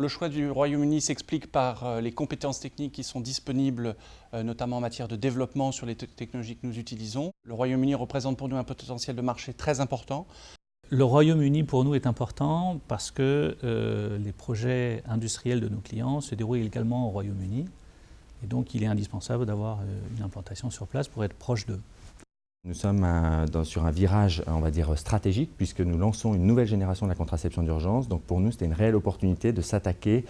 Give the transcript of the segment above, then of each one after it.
Le choix du Royaume-Uni s'explique par les compétences techniques qui sont disponibles, notamment en matière de développement sur les technologies que nous utilisons. Le Royaume-Uni représente pour nous un potentiel de marché très important. Le Royaume-Uni pour nous est important parce que les projets industriels de nos clients se déroulent également au Royaume-Uni. Et donc il est indispensable d'avoir une implantation sur place pour être proche d'eux. Nous sommes sur un virage, on va dire, stratégique, puisque nous lançons une nouvelle génération de la contraception d'urgence. Donc pour nous, c'était une réelle opportunité de s'attaquer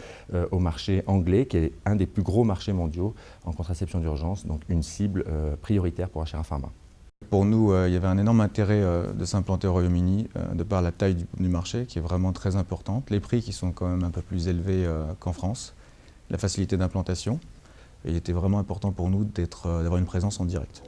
au marché anglais, qui est un des plus gros marchés mondiaux en contraception d'urgence, donc une cible prioritaire pour Ashera Pharma. Pour nous, il y avait un énorme intérêt de s'implanter au Royaume-Uni, de par la taille du marché, qui est vraiment très importante, les prix qui sont quand même un peu plus élevés qu'en France, la facilité d'implantation. Et il était vraiment important pour nous d'avoir une présence en direct.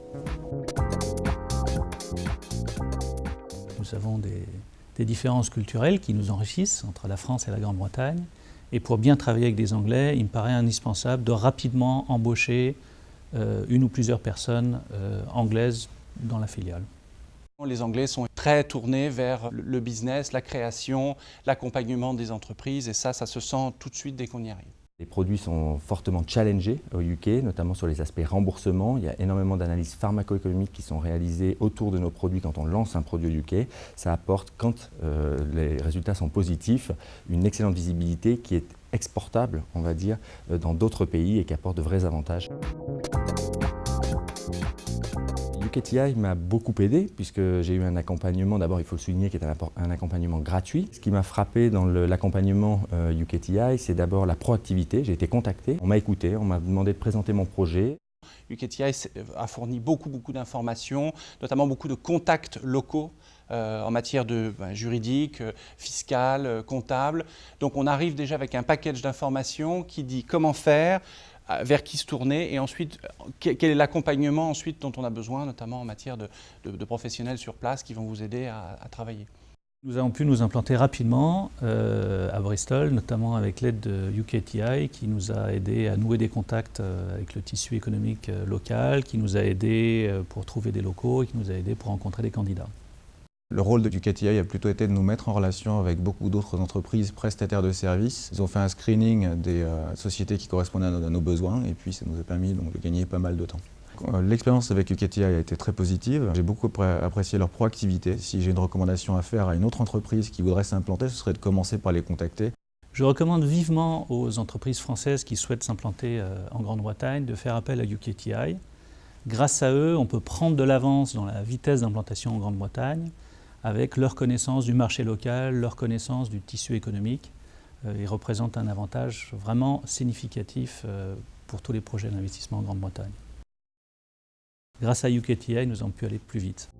Nous avons des différences culturelles qui nous enrichissent entre la France et la Grande-Bretagne. Et pour bien travailler avec des Anglais, il me paraît indispensable de rapidement embaucher une ou plusieurs personnes anglaises dans la filiale. Les Anglais sont très tournés vers le business, la création, l'accompagnement des entreprises et ça se sent tout de suite dès qu'on y arrive. Les produits sont fortement challengés au UK, notamment sur les aspects remboursement. Il y a énormément d'analyses pharmaco-économiques qui sont réalisées autour de nos produits quand on lance un produit au UK. Ça apporte, quand les résultats sont positifs, une excellente visibilité qui est exportable, on va dire, dans d'autres pays et qui apporte de vrais avantages. UKTI m'a beaucoup aidé puisque j'ai eu un accompagnement, d'abord il faut le souligner, qui est un accompagnement gratuit. Ce qui m'a frappé dans l'accompagnement UKTI, c'est d'abord la proactivité. J'ai été contacté, on m'a écouté, on m'a demandé de présenter mon projet. UKTI a fourni beaucoup d'informations, notamment beaucoup de contacts locaux en matière de juridique, fiscale, comptable. Donc on arrive déjà avec un package d'informations qui dit comment faire, vers qui se tourner et ensuite quel est l'accompagnement ensuite dont on a besoin, notamment en matière de professionnels sur place qui vont vous aider à travailler. Nous avons pu nous implanter rapidement à Bristol, notamment avec l'aide de UKTI qui nous a aidé à nouer des contacts avec le tissu économique local, qui nous a aidé pour trouver des locaux et qui nous a aidé pour rencontrer des candidats. Le rôle de UKTI a plutôt été de nous mettre en relation avec beaucoup d'autres entreprises prestataires de services. Ils ont fait un screening des sociétés qui correspondaient à nos besoins et puis ça nous a permis donc, de gagner pas mal de temps. L'expérience avec UKTI a été très positive. J'ai beaucoup apprécié leur proactivité. Si j'ai une recommandation à faire à une autre entreprise qui voudrait s'implanter, ce serait de commencer par les contacter. Je recommande vivement aux entreprises françaises qui souhaitent s'implanter en Grande-Bretagne de faire appel à UKTI. Grâce à eux, on peut prendre de l'avance dans la vitesse d'implantation en Grande-Bretagne avec leur connaissance du marché local, leur connaissance du tissu économique. Ils représentent un avantage vraiment significatif pour tous les projets d'investissement en Grande-Bretagne. Grâce à UKTI, nous avons pu aller plus vite.